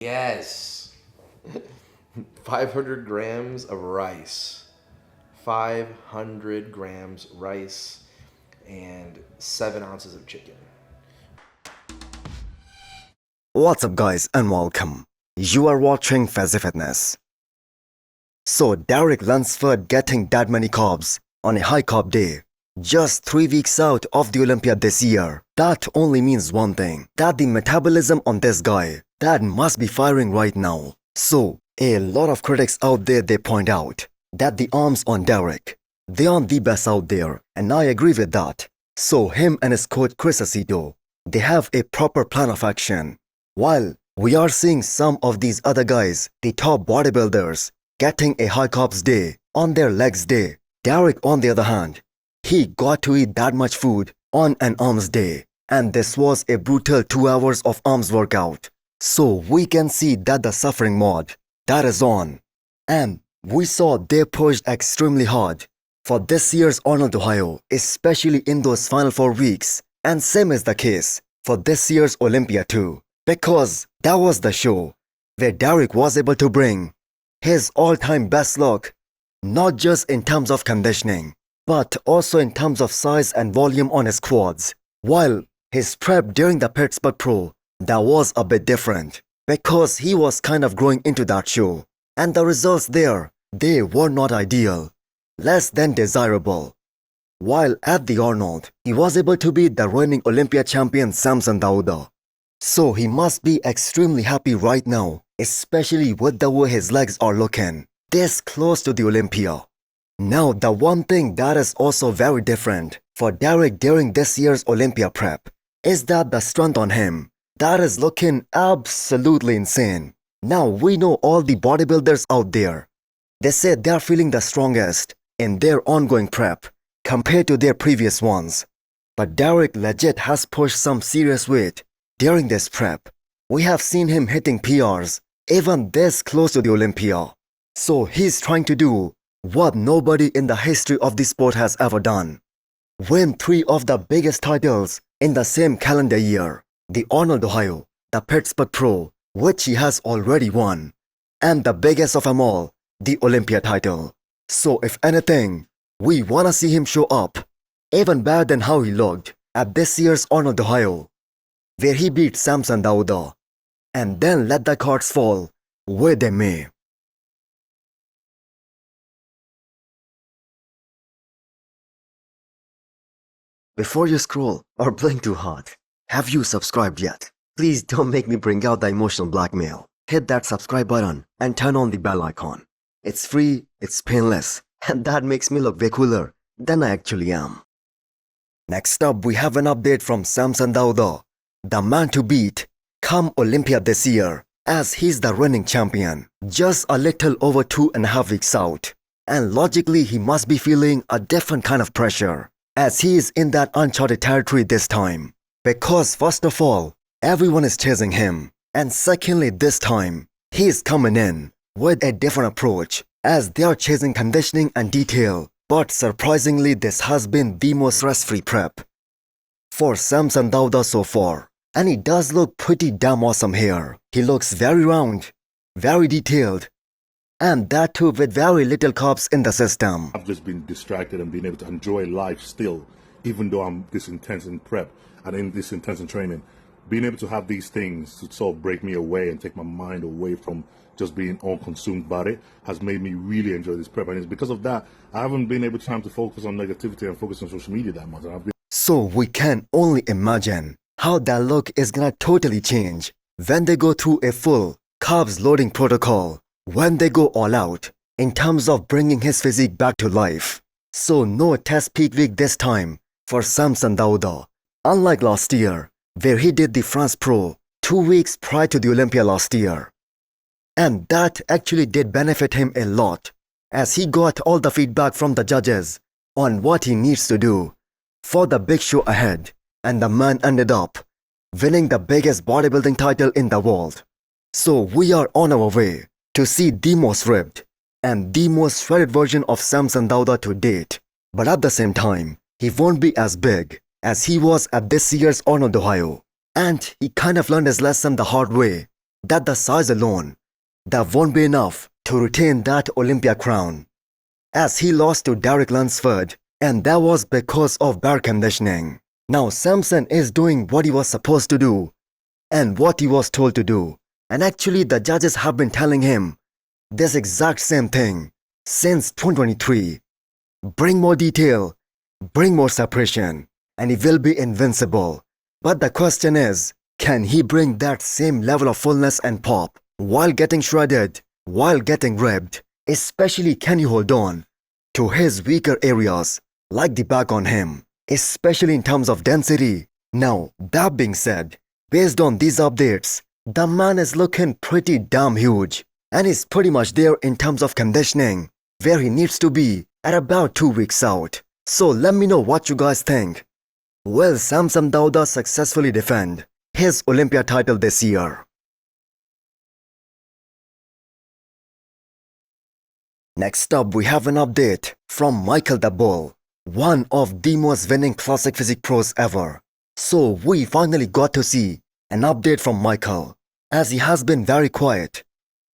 Yes. 500 grams of rice. 500 grams rice and 7 ounces of chicken. What's up guys and welcome. You are watching Fazi Fitness. So Derek Lunsford getting that many carbs on a high carb day, just 3 weeks out of the Olympia this year. That only means one thing, that the metabolism on this guy, that must be firing right now. So a lot of critics out there, they point out that the arms on Derek, they aren't the best out there, and I agree with that. So him and his coach Chris Aceto, they have a proper plan of action. While we are seeing some of these other guys, the top bodybuilders, getting a high carbs day on their legs day, Derek on the other hand, he got to eat that much food on an arms day, and this was a brutal 2 hours of arms workout. So we can see that the suffering mode, that is on. And we saw they pushed extremely hard for this year's Arnold Ohio, especially in those final 4 weeks. And same is the case for this year's Olympia too, because that was the show where Derek was able to bring his all-time best look, not just in terms of conditioning, but also in terms of size and volume on his quads. While his prep during the Pittsburgh Pro, that was a bit different, because he was kind of growing into that show, and the results there, they were not ideal, less than desirable. While at the Arnold, he was able to beat the reigning Olympia champion Samson. So he must be extremely happy right now, especially with the way his legs are looking, this close to the Olympia. Now the one thing that is also very different for Derek during this year's Olympia prep is that the strength on him, that is looking absolutely insane. Now we know all the bodybuilders out there, they say they are feeling the strongest in their ongoing prep compared to their previous ones. But Derek legit has pushed some serious weight during this prep. We have seen him hitting PRs even this close to the Olympia. So he's trying to do what nobody in the history of the sport has ever done. Win 3 of the biggest titles in the same calendar year. The Arnold Ohio, the Pittsburgh Pro, which he has already won, and the biggest of them all, the Olympia title. So if anything, we wanna see him show up, even better than how he looked at this year's Arnold Ohio, where he beat Samson, and then let the cards fall where they may. Before you scroll or blink too hard, have you subscribed yet? Please don't make me bring out the emotional blackmail. Hit that subscribe button and turn on the bell icon. It's free, it's painless, and that makes me look way cooler than I actually am. Next up, we have an update from Samson, the man to beat come Olympia this year, as he's the reigning champion, just a little over 2.5 weeks out. And logically, he must be feeling a different kind of pressure, as he is in that uncharted territory this time. Because first of all, everyone is chasing him, and secondly this time, he is coming in with a different approach, as they are chasing conditioning and detail. But surprisingly, this has been the most stress-free prep for Samson so far. And he does look pretty damn awesome here. He looks very round, very detailed, and that too with very little carbs in the system. I've just been distracted and been able to enjoy life still, even though I'm this intense in prep and in this intense in training. Being able to have these things to sort of break me away and take my mind away from just being all consumed by it has made me really enjoy this prep. And it's because of that, I haven't been able to focus on negativity and focus on social media that much. So we can only imagine how that look is gonna totally change when they go through a full carbs loading protocol, when they go all out in terms of bringing his physique back to life. So no test peak week this time for Samson, unlike last year where he did the France Pro 2 weeks prior to the Olympia last year. And that actually did benefit him a lot, as he got all the feedback from the judges on what he needs to do for the big show ahead. And the man ended up winning the biggest bodybuilding title in the world. So we are on our way to see the most ripped and the most shredded version of Samson to date. But at the same time, he won't be as big as he was at this year's Arnold Ohio. And he kind of learned his lesson the hard way that the size alone, that won't be enough to retain that Olympia crown, as he lost to Derek Lunsford, and that was because of bad conditioning. Now Samson is doing what he was supposed to do and what he was told to do, and actually the judges have been telling him this exact same thing since 2023. Bring more detail, bring more separation, and he will be invincible. But the question is, can he bring that same level of fullness and pop while getting shredded, while getting ripped? Especially, can he hold on to his weaker areas like the back on him, especially in terms of density? Now, that being said, based on these updates, the man is looking pretty damn huge, and is pretty much there in terms of conditioning, where he needs to be at about 2 weeks out. So let me know what you guys think. Will Samson Dauda successfully defend his Olympia title this year? Next up, we have an update from Michael Daboul, one of the most winning classic physique pros ever. So we finally got to see an update from Michael, as he has been very quiet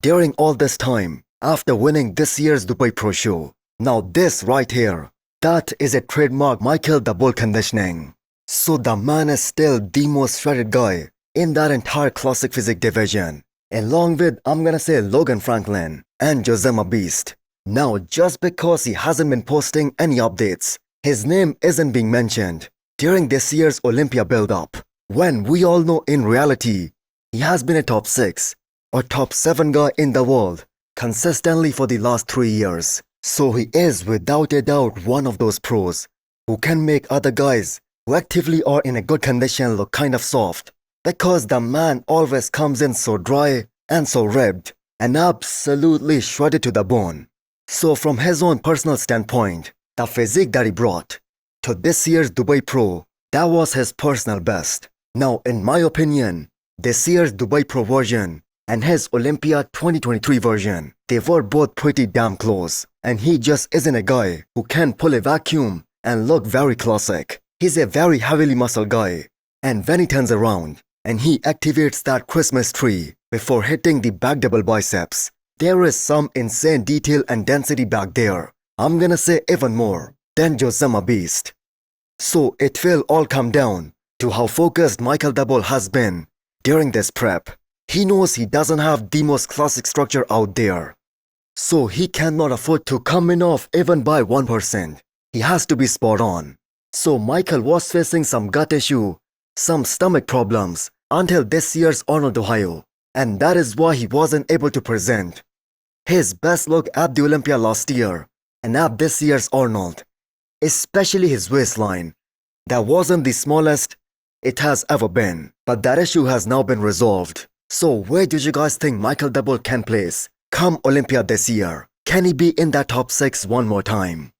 during all this time after winning this year's Dubai Pro Show. Now this right here, that is a trademark Michael Daboul conditioning. So the man is still the most shredded guy in that entire classic physique division, along with, I'm gonna say, Logan Franklin and Josema Beast. Now just because he hasn't been posting any updates, his name isn't being mentioned during this year's Olympia build-up, when we all know in reality, he has been a top 6 or top 7 guy in the world consistently for the last 3 years. So he is without a doubt one of those pros who can make other guys who actively are in a good condition look kind of soft, because the man always comes in so dry and so ripped and absolutely shredded to the bone. So from his own personal standpoint, the physique that he brought to this year's Dubai Pro, that was his personal best. Now in my opinion, this year's Dubai Pro version and his Olympia 2023 version, they were both pretty damn close, and he just isn't a guy who can pull a vacuum and look very classic. He's a very heavily muscled guy, and when he turns around and he activates that Christmas tree before hitting the back double biceps, there is some insane detail and density back there. I'm gonna say even more than Josema Beast. So it will all come down to how focused Michael Daboul has been during this prep. He knows he doesn't have the most classic structure out there, so he cannot afford to come in off even by 1%. He has to be spot on. So Michael was facing some gut issue, some stomach problems until this year's Arnold, Ohio, and that is why he wasn't able to present his best look at the Olympia last year and at this year's Arnold, especially his waistline. That wasn't the smallest it has ever been, but that issue has now been resolved. So where do you guys think Michael Daboul can place come Olympia this year? Can he be in that top 6 one more time?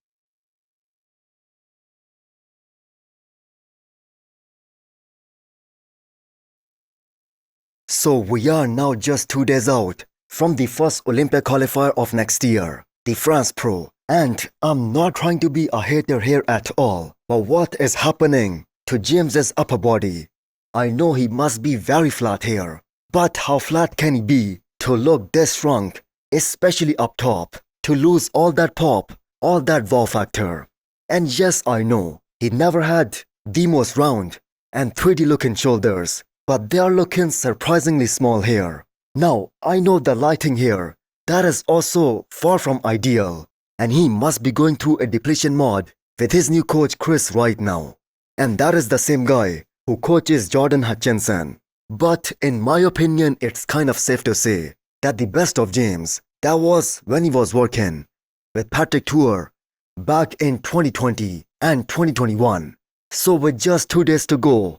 So we are now just 2 days out from the first Olympia qualifier of next year, the France Pro. And I'm not trying to be a hater here at all, but what is happening to James's upper body? I know he must be very flat here, but how flat can he be to look this shrunk, especially up top, to lose all that pop, all that wow factor? And yes, I know he never had the most round and 3D looking shoulders, but they are looking surprisingly small here. Now, I know the lighting here, that is also far from ideal, and he must be going through a depletion mod with his new coach Chris right now. And that is the same guy who coaches Jordan Hutchinson. But in my opinion, it's kind of safe to say that the best of James, that was when he was working with Patrick Tour back in 2020 and 2021. So with just 2 days to go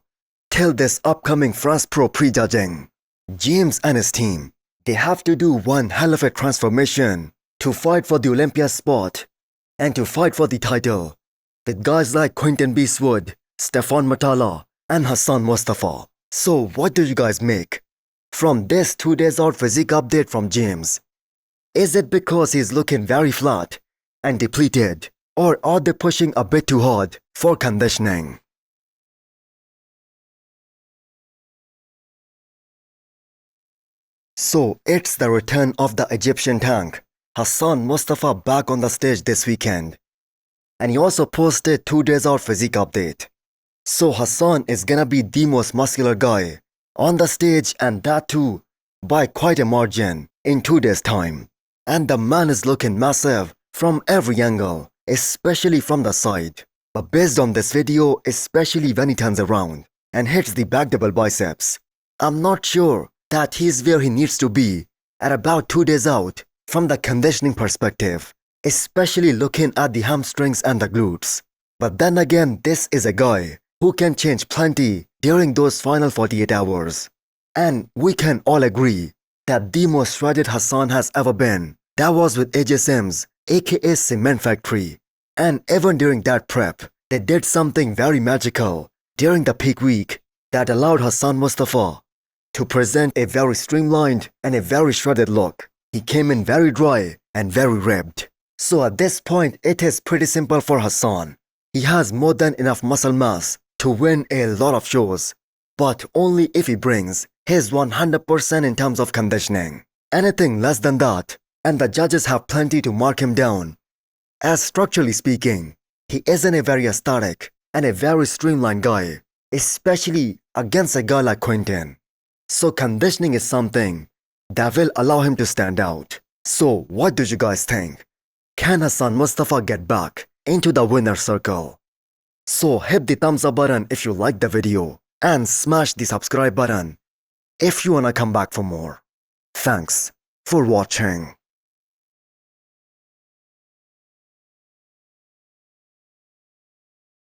till this upcoming France Pro prejudging, James and his team, they have to do one hell of a transformation to fight for the Olympia spot and to fight for the title with guys like Quinton Beastwood, Stefan Matala and Hassan Mustafa. So what do you guys make from this 2 days out physique update from James? Is it because he's looking very flat and depleted, or are they pushing a bit too hard for conditioning? So it's the return of the Egyptian tank, Hassan Mustafa, back on the stage this weekend. And he also posted 2 days out physique update. So Hassan is gonna be the most muscular guy on the stage, and that too by quite a margin in 2 days time. And the man is looking massive from every angle, especially from the side. But based on this video, especially when he turns around and hits the back double biceps, I'm not sure that he's where he needs to be at about 2 days out from the conditioning perspective, especially looking at the hamstrings and the glutes. But then again, this is a guy who can change plenty during those final 48 hours. And we can all agree that the most shredded Hassan has ever been, that was with AJ Sims, aka Cement Factory. And even during that prep, they did something very magical during the peak week that allowed Hassan Mustafa to present a very streamlined and a very shredded look. He came in very dry and very ripped. So at this point, it is pretty simple for Hassan. He has more than enough muscle mass to win a lot of shows, but only if he brings his 100% in terms of conditioning. Anything less than that, and the judges have plenty to mark him down, as structurally speaking, he isn't a very aesthetic and a very streamlined guy, especially against a guy like Quentin. So conditioning is something that will allow him to stand out. So what do you guys think? Can Hassan Mustafa get back into the winner circle? So hit the thumbs up button if you liked the video and smash the subscribe button if you wanna come back for more. Thanks for watching.